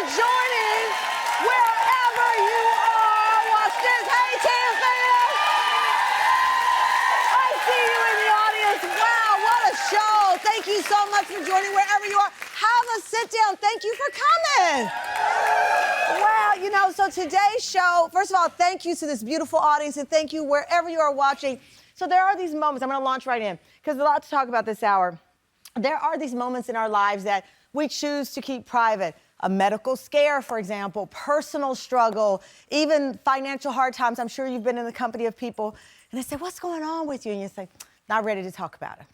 joining wherever you are. Watch this. Hey, Tam Fam. I see you in the audience. Wow, what a show. Thank you so much for joining wherever you are. Have a sit down. Thank you for coming. Wow, you know, so today's show, first of all, thank you to this beautiful audience, and thank you wherever you are watching. So there are these moments, I'm gonna launch right in, because there's a lot to talk about this hour. There are these moments in our lives that we choose to keep private. A medical scare, for example, personal struggle, even financial hard times. I'm sure you've been in the company of people, and they say, what's going on with you? And you say, not ready to talk about it.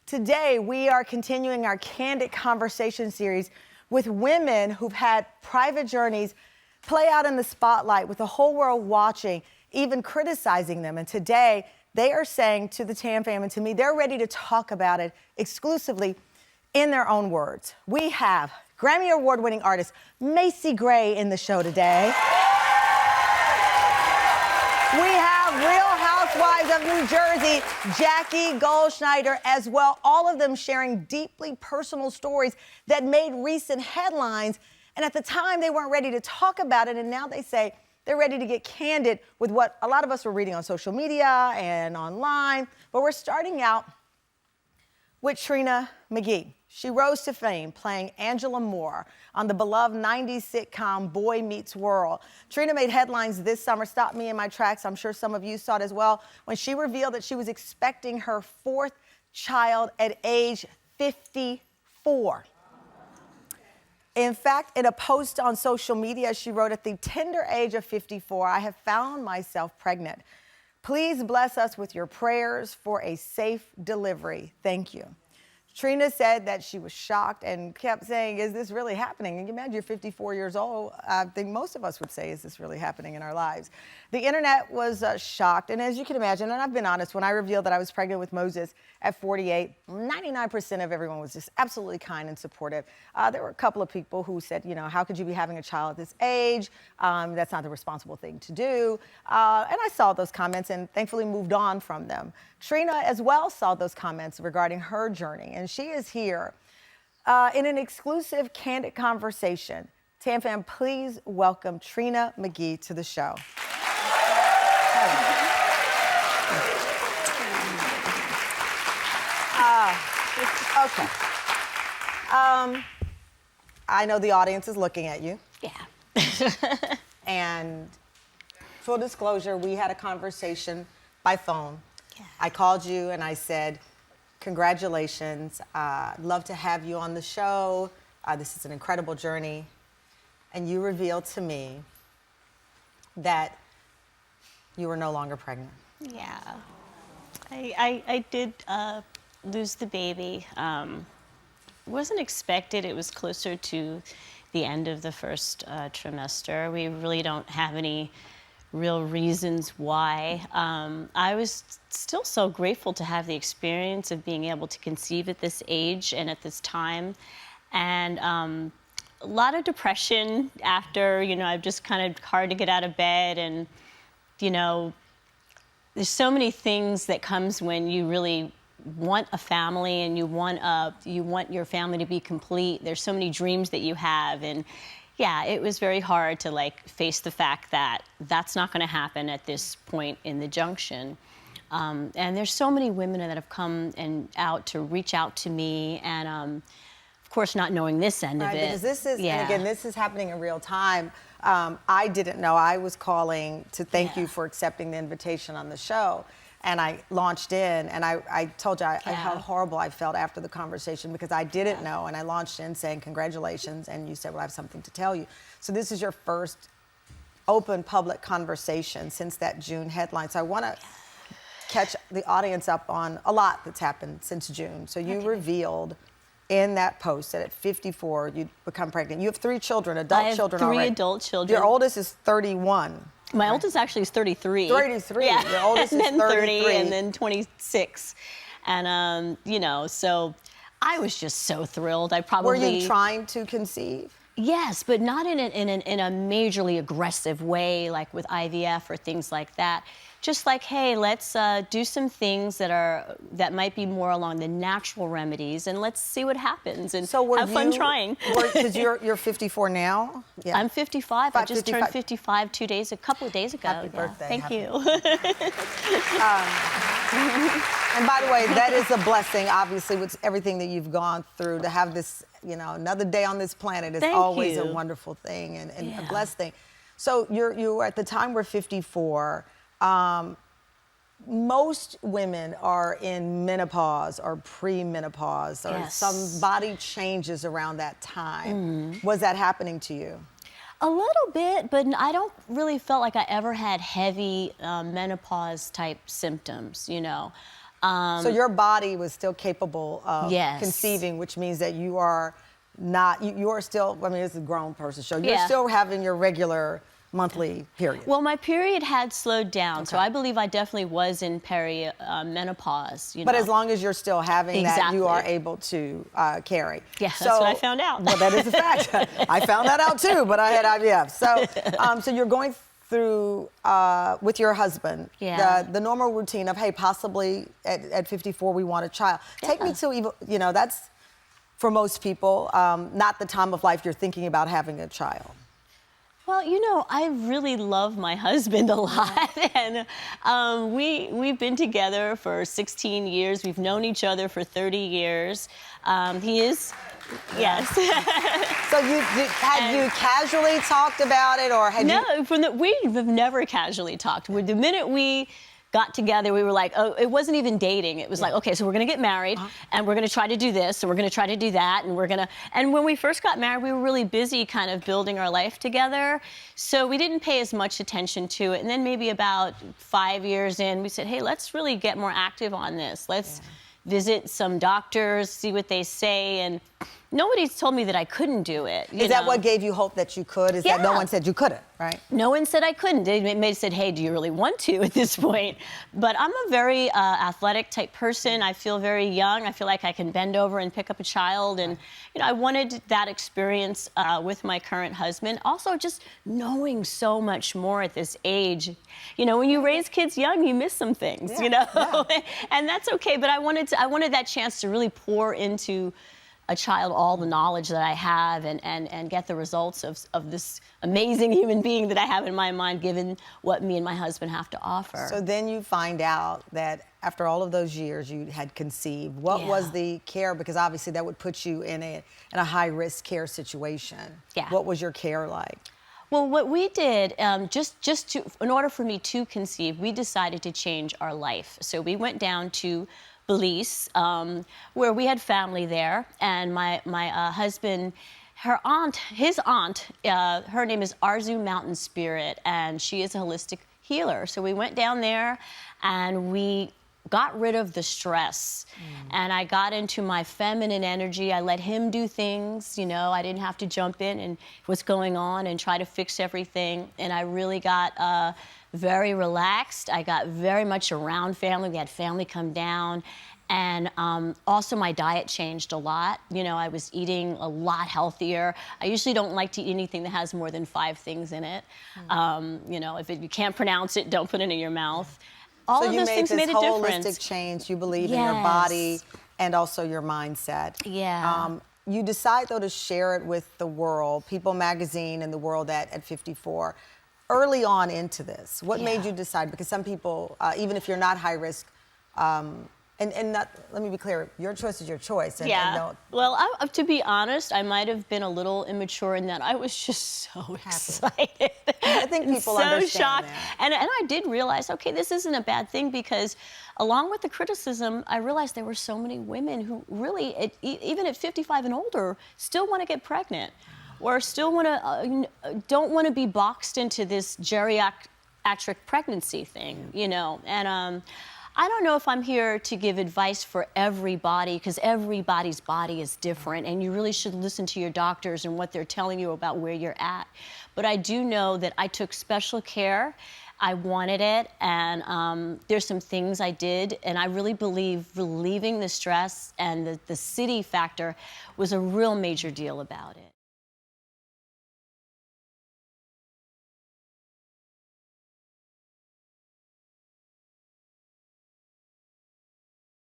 Today, we are continuing our Candid Conversation series with women who've had private journeys play out in the spotlight with the whole world watching, even criticizing them. And today, they are saying to the Tam Fam and to me, they're ready to talk about it exclusively in their own words. We have Grammy Award-winning artist Macy Gray in the show today. We have Real Housewives of New Jersey, Jackie Goldschneider as well, all of them sharing deeply personal stories that made recent headlines. And at the time, they weren't ready to talk about it, and now they say they're ready to get candid with what a lot of us were reading on social media and online. But we're starting out with Trina McGee. She rose to fame playing Angela Moore on the beloved 90s sitcom Boy Meets World. Trina made headlines this summer, stopped me in my tracks. I'm sure some of you saw it as well, when she revealed that she was expecting her fourth child at age 54. In fact, in a post on social media, she wrote, at the tender age of 54, I have found myself pregnant. Please bless us with your prayers for a safe delivery. Thank you. Trina said that she was shocked and kept saying, is this really happening? And you imagine you're 54 years old. I think most of us would say, is this really happening in our lives? The internet was shocked. And as you can imagine, and I've been honest, when I revealed that I was pregnant with Moses at 48, 99% of everyone was just absolutely kind and supportive. There were a couple of people who said, you know, how could you be having a child at this age? That's not the responsible thing to do. And I saw those comments and thankfully moved on from them. Trina as well saw those comments regarding her journey, and she is here in an exclusive Candid Conversation. Tam Fam, please welcome Trina McGee to the show. Okay. I know the audience is looking at you. Yeah. And full disclosure, we had a conversation by phone. Yeah. I called you and I said, congratulations. Love to have you on the show. This is an incredible journey. And you revealed to me that you were no longer pregnant. Yeah. I did lose the baby. Wasn't expected. It was closer to the end of the first trimester. We really don't have any real reasons why. I was still so grateful to have the experience of being able to conceive at this age and at this time. And a lot of depression after, you know, I've just kind of hard to get out of bed, and, you know, there's so many things that comes when you really want a family and you want your family to be complete. There's so many dreams that you have, and yeah, it was very hard to like face the fact that that's not going to happen at this point in the junction. And there's so many women that have come and out to reach out to me, and of course not knowing this end of it. Because this is, yeah. and again, this is happening in real time. I didn't know. I was calling to thank you for accepting the invitation on the show. And I launched in, and I told you how horrible I felt after the conversation, because I didn't know, and I launched in saying congratulations, and you said, well, I have something to tell you. So this is your first open public conversation since that June headline. So I want to catch the audience up on a lot that's happened since June. So you revealed in that post that at 54 you'd become pregnant. You have 3 children, adult children already. I have 3 adult children. Your oldest is 31. My oldest actually is 33. 33. Yeah. Your oldest and is then 33. 30, and then 26. And, you know, so I was just so thrilled. I probably... Were you trying to conceive? Yes, but not in a majorly aggressive way, like with IVF or things like that. Just like, hey, let's do some things that might be more along the natural remedies, and let's see what happens, and have fun trying. Because you're 54 now. Yeah. I'm 55. I just turned 55 a couple of days ago. Happy birthday. Thank you. And by the way, that is a blessing, obviously, with everything that you've gone through. To have this, another day on this planet is always a wonderful thing and a blessed thing. So you at the time we're 54. Most women are in menopause or pre-menopause or some body changes around that time. Was that happening to you? A little bit, but I don't really felt like I ever had heavy menopause type symptoms, So your body was still capable of conceiving, which means that you are not, you are still, I mean, it's a grown person show. You're still having your regular monthly period. Well, my period had slowed down, so I believe I definitely was in menopause. But as long as you're still having that, you are able to carry. Yeah, that's what I found out. Well, that is a fact. I found that out too, but I had IVF. So you're going through with your husband the normal routine of, hey, possibly at 54 we want a child. Take me to, that's for most people not the time of life you're thinking about having a child. Well, I really love my husband a lot, and we've been together for 16 years. We've known each other for 30 years. He is, yes. So had you casually talked about it, or had you? We've never casually talked. The minute we got together, we were like, oh, it wasn't even dating. It was like, okay, so we're gonna get married, and we're gonna try to do this, and we're gonna try to do that, and when we first got married, we were really busy kind of building our life together, so we didn't pay as much attention to it. And then maybe about 5 years in, we said, hey, let's really get more active on this. Let's visit some doctors, see what they say, and nobody's told me that I couldn't do it. Is that what gave you hope that you could? Is that no one said you couldn't, right? No one said I couldn't. They may have said, hey, do you really want to at this point? But I'm a very athletic type person. I feel very young. I feel like I can bend over and pick up a child. And, I wanted that experience with my current husband. Also, just knowing so much more at this age. When you raise kids young, you miss some things, and that's okay. But I wanted that chance to really pour into a child all the knowledge that I have and get the results of this amazing human being that I have in my mind, given what me and my husband have to offer. So then you find out that after all of those years you had conceived. What was the care? Because obviously that would put you in a high-risk care situation. Yeah. What was your care like? Well, what we did, in order for me to conceive, we decided to change our life. So we went down to Belize, where we had family there, and my husband, his aunt, her name is Arzu Mountain Spirit, and she is a holistic healer. So we went down there, and we got rid of the stress, and I got into my feminine energy. I let him do things, I didn't have to jump in and what's going on and try to fix everything, and I really got very relaxed. I got very much around family. We had family come down. And also my diet changed a lot. I was eating a lot healthier. I usually don't like to eat anything that has more than 5 things in it. If you can't pronounce it, don't put it in your mouth. All of those things made a difference. So you made this holistic change. You believe in your body and also your mindset. Yeah. You decide, though, to share it with the world, People magazine and the world at 54. Early on into this, what made you decide? Because some people, even if you're not high risk, and not, let me be clear, your choice is your choice. Well, to be honest, I might have been a little immature in that I was just so excited. I think people understand shocked. that. And I did realize, okay, this isn't a bad thing, because along with the criticism, I realized there were so many women who really, even at 55 and older, still want to get pregnant, or still don't want to be boxed into this geriatric pregnancy thing, And I don't know if I'm here to give advice for everybody, because everybody's body is different, and you really should listen to your doctors and what they're telling you about where you're at. But I do know that I took special care. I wanted it, and there's some things I did, and I really believe relieving the stress and the city factor was a real major deal about it.